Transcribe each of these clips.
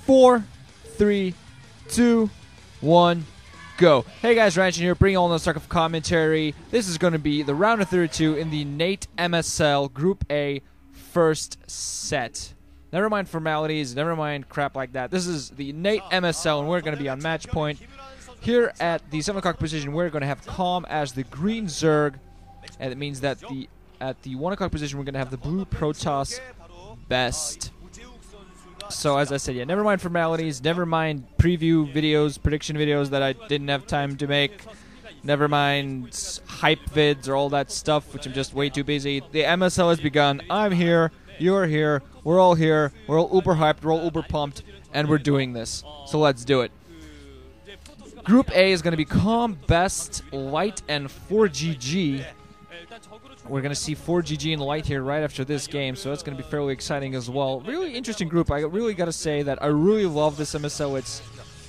4, 3, 2, 1, go. Hey guys, Ranch here, bringing all the start of commentary. This is going to be the round of 32 in the Nate MSL Group A first set. Never mind formalities, never mind crap like that. This is the Nate MSL, and we're going to be on match point. Here at the 7 o'clock position, we're going to have Calm as the green zerg, and it means that at the 1 o'clock position, we're going to have the blue protoss BeSt. So as I said, yeah, never mind formalities, never mind preview videos, prediction videos that I didn't have time to make, never mind hype vids or all that stuff, which I'm just way too busy. The MSL has begun. I'm here, you're here, we're all uber hyped, we're all uber pumped, and we're doing this. So let's do it. Group A is going to be Calm, BeSt, Light, and 4GG. We're going to see 4GG and Light here right after this game, so that's going to be fairly exciting as well. Really interesting group. I really got to say that I really love this MSL. It's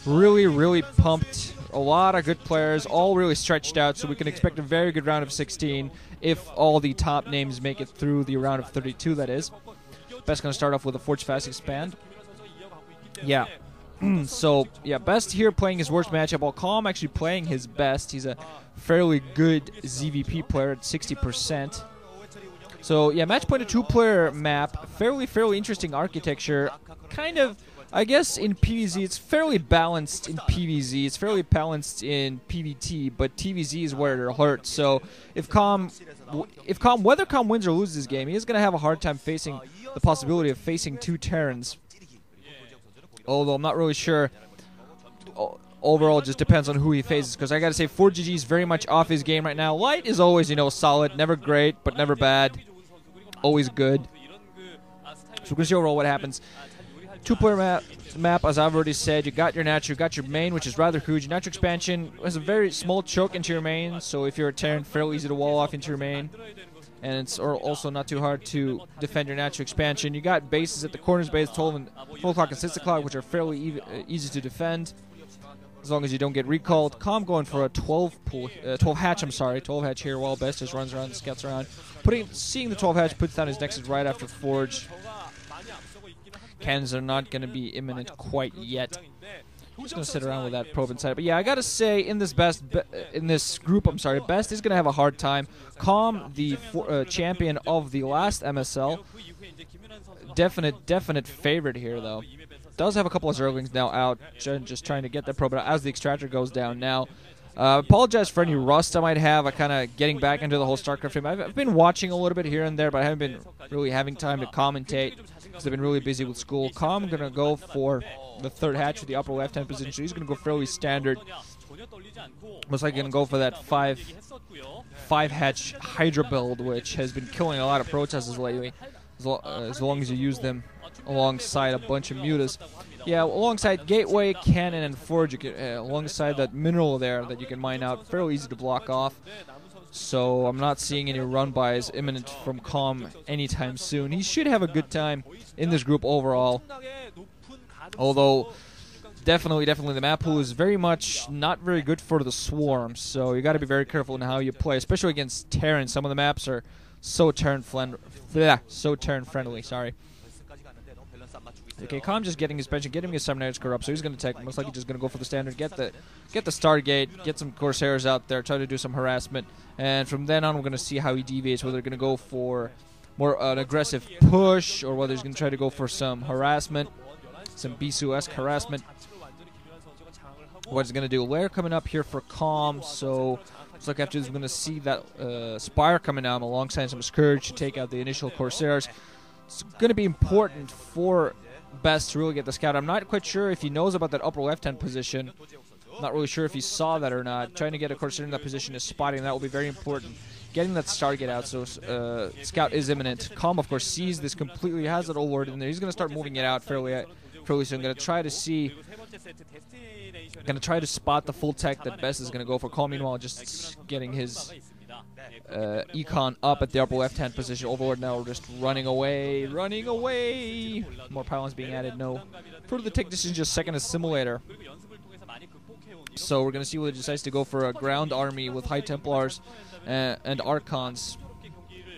really, really pumped. A lot of good players, all really stretched out, so we can expect a very good round of 16 if all the top names make it through the round of 32, that is. BeSt going to start off with a Forge Fast Expand. Yeah. So, yeah, BeSt here playing his worst matchup, while Calm actually playing his best. He's a fairly good ZVP player at 60%. So, yeah, match point a 2-player map. Fairly interesting architecture. Kind of, I guess, in PvZ, it's fairly balanced in PvZ. It's fairly balanced in PvT, but TvZ is where it hurts. So, whether Calm wins or loses this game, he is going to have a hard time facing the possibility of facing 2 Terrans. Although I'm not really sure. Overall, it just depends on who he faces. Because I got to say, 4GG is very much off his game right now. Light is always, solid. Never great, but never bad. Always good. So we're going to see overall what happens. 2-player map, as I've already said. You got your Natu, you got your main, which is rather huge. Natu expansion has a very small choke into your main. So if you're a Terran, fairly easy to wall off into your main. And it's also not too hard to defend your Natu expansion. You got bases at the corners base, 12 o'clock and 6 o'clock, which are fairly easy to defend, as long as you don't get recalled. Calm going for a 12 hatch here, while BeSt just runs around and scouts around. Seeing the 12 hatch, puts down his Nexus right after Forge. Cannons are not going to be imminent quite yet. Just going to sit around with that probe inside. But yeah, I got to say, in this group, BeSt is going to have a hard time. Calm, the champion of the last MSL, definite favorite here, though. Does have a couple of Zerglings now out, just trying to get that probe out as the extractor goes down now. Apologize for any rust I might have. I kind of getting back into the whole StarCraft game. I've been watching a little bit here and there, but I haven't been really having time to commentate because I've been really busy with school. Calm going to go for the 3rd hatch with the upper left-hand position, so he's going to go fairly standard. Most likely going to go for that 5 hatch Hydra build, which has been killing a lot of protesses lately, as long as you use them alongside a bunch of mutas. Yeah, alongside Gateway, Cannon, and Forge, alongside that mineral there that you can mine out, fairly easy to block off. So I'm not seeing any run-bys imminent from Calm anytime soon. He should have a good time in this group overall. Although, definitely the map pool is very much not very good for the Swarm. So you got to be very careful in how you play, especially against Terran. Some of the maps are so Terran-friendly, sorry. Okay, Calm just getting his pension, getting his Summoners Corrupt, so he's going to take, most likely just going to go for the standard, get the Stargate, get some Corsairs out there, try to do some harassment, and from then on we're going to see how he deviates, whether they're going to go for more an aggressive push, or whether he's going to try to go for some harassment, some Bisu-esque harassment. What he's going to do, Lair coming up here for Calm, so looks like after this we're going to see that Spire coming out alongside some Scourge to take out the initial Corsairs. It's going to be important for BeSt to really get the scout. I'm not quite sure if he knows about that upper left-hand position. Not really sure if he saw that or not. Trying to get a Corsair in that position is spotting. That will be very important. Getting that Stargate out, so scout is imminent. Calm, of course, sees this completely, has it all worded in there. He's going to start moving it out fairly soon. Going to try to spot the full tech that BeSt is going to go for. Calm, meanwhile, just getting his econ up at the upper left-hand position. Overlord now just running away. More pylons being added, no. Further the tech decision, just second assimilator. So we're going to see whether he decides to go for a ground army with High Templars and Archons.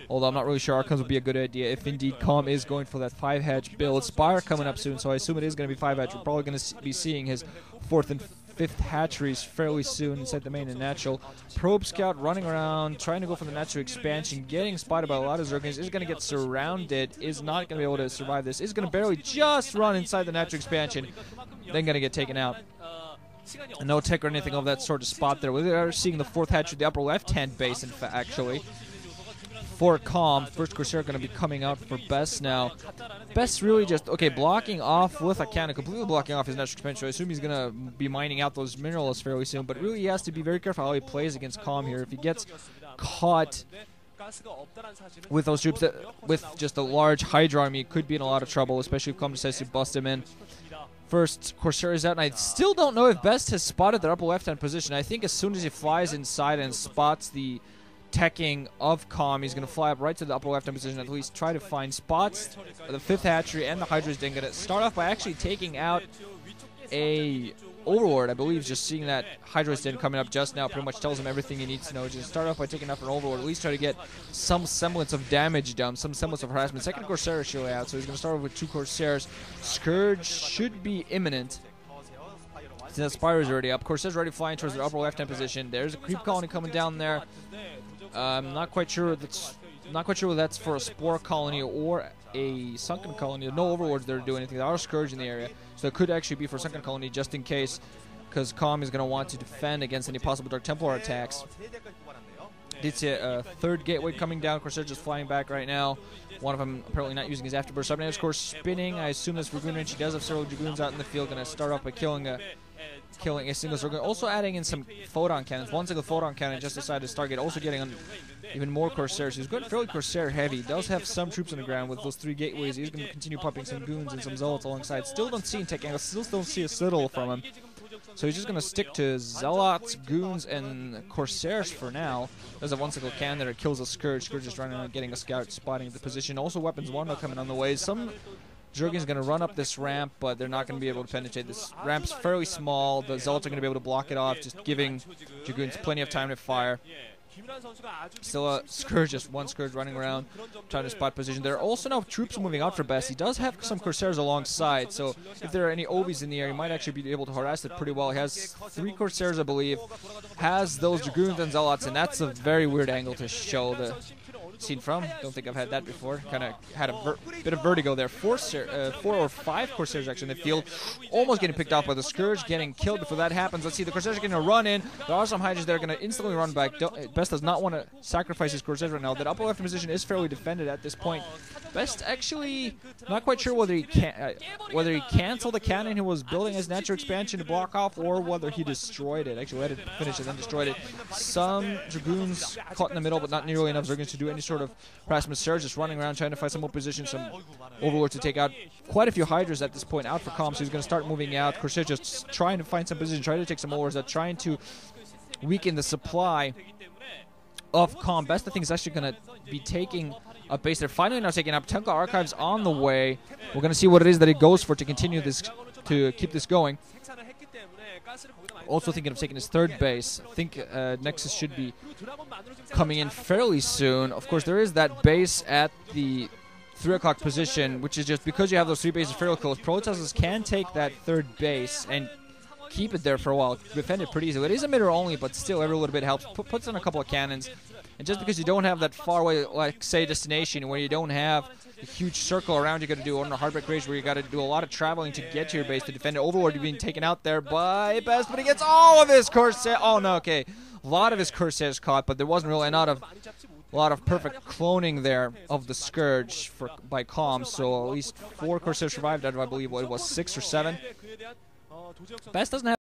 Although I'm not really sure Archons would be a good idea if indeed Calm is going for that 5-hatch build. Spire coming up soon, so I assume it is going to be 5-hatch. We're probably going to be seeing his 4th and 5th hatcheries fairly soon inside the main and natural. Probe Scout running around, trying to go for the natural expansion, getting spotted by a lot of Zerglings, is going to get surrounded, is not going to be able to survive this, is going to barely just run inside the natural expansion, then going to get taken out. No tech or anything of that sort to spot there. We are seeing the 4th hatch at the upper left-hand base, in fact, actually. For Calm, first Corsair going to be coming out for BeSt now. BeSt really just, okay, blocking off with a cannon, completely blocking off his natural expansion. I assume he's going to be mining out those minerals fairly soon, but really he has to be very careful how he plays against Calm here. If he gets caught with those troops, with just a large Hydra army, he could be in a lot of trouble, especially if Calm decides to bust him in. First Corsair is out, and I still don't know if BeSt has spotted their upper left-hand position. I think as soon as he flies inside and spots the teching of Calm, he's going to fly up right to the upper left-hand position, at least try to find spots. The 5th hatchery and the Hydra's then going to start off by actually taking out a Overlord. I believe just seeing that Hydra's den coming up just now pretty much tells him everything he needs to know. Just start off by taking out an Overlord, at least try to get some semblance of damage done, some semblance of harassment. Second Corsair is surely out, so he's going to start off with 2 Corsairs. Scourge should be imminent. Since the Spire is already up, Corsair's already flying towards the upper left-hand position. There's a creep colony coming down there. I'm not quite sure whether that's for a spore colony or a sunken colony. No overlords there to do anything. There are Scourge in the area, so it could actually be for a sunken colony just in case, because Calm is going to want to defend against any possible Dark Templar attacks. Did see a 3rd gateway coming down. Corsair just flying back right now. One of them apparently not using his afterburst. Subnative, of course, spinning. I assume that's Dragoon range. He does have several Dragoons out in the field. Going to start off by killing a single Zerg. Also adding in some photon cannons. One single photon cannon just decided to Stargate. Also getting on even more Corsairs. He's going fairly Corsair heavy. He does have some troops on the ground with those 3 gateways. He's going to continue pumping some goons and some zealots alongside. Still don't see him take angles. Still don't see a citadel from him. So he's just going to stick to zealots, goons, and Corsairs for now. There's a 1 single cannon that kills a Scourge. Scourge just running around getting a scout, spotting the position. Also weapons 1 coming on the way. Some Jurgen's going to run up this ramp, but they're not going to be able to penetrate. This ramp's fairly small. The Zealots are going to be able to block it off, just giving Dragoons plenty of time to fire. Still a Scourge, just 1 Scourge running around, trying to spot position. There are also now troops moving out for BeSt. He does have some Corsairs alongside, so if there are any Ovis in the area, he might actually be able to harass it pretty well. He has 3 Corsairs, I believe, has those Dragoons and Zealots, and that's a very weird angle to show the scene from. Don't think I've had that before. Kind of had a bit of vertigo there. 4 or 5 Corsairs actually in the field, almost getting picked off by the Scourge, getting killed before that happens. Let's see, the Corsairs are going to run in. There are some Hydras that are going to instantly run back. BeSt does not want to sacrifice his Corsairs right now. That upper left position is fairly defended at this point. BeSt actually not quite sure whether he canceled the cannon he was building his natural expansion to block off, or whether he destroyed it. Actually let it finish and then destroyed it. Some Dragoons caught in the middle, but not nearly enough Zerglings to do any sort of harassment. Surge just running around trying to find some more position, some Overlords to take out. Quite a few Hydras at this point out for Calm, so he's going to start moving out. Corsair just trying to find some position, trying to take some Overlords, trying to weaken the supply of Calm. BeSt, I think, is actually going to be taking a base. They're finally now taking up Templar Archives on the way. We're going to see what it is that he goes for to continue this, to keep this going. Also thinking of taking his 3rd base. I think Nexus should be coming in fairly soon. Of course, there is that base at the 3 o'clock position, which is just because you have those 3 bases fairly close. Protosses can take that 3rd base and keep it there for a while. Defend it pretty easily. It is a emitter only, but still every little bit helps. Puts in a couple of cannons. And just because you don't have that far away, like, say, destination, where you don't have a huge circle around you got to do on a Heartbreak Rage, where you got to do a lot of traveling to get to your base to defend it. Overlord being taken out there by BeSt, but he gets all of his Corsair. Oh, no, okay. A lot of his Corsairs caught, but there wasn't really a lot of perfect cloning there of the Scourge by Calm, so at least 4 Corsairs survived out of, I believe, what it was, 6 or 7. BeSt doesn't have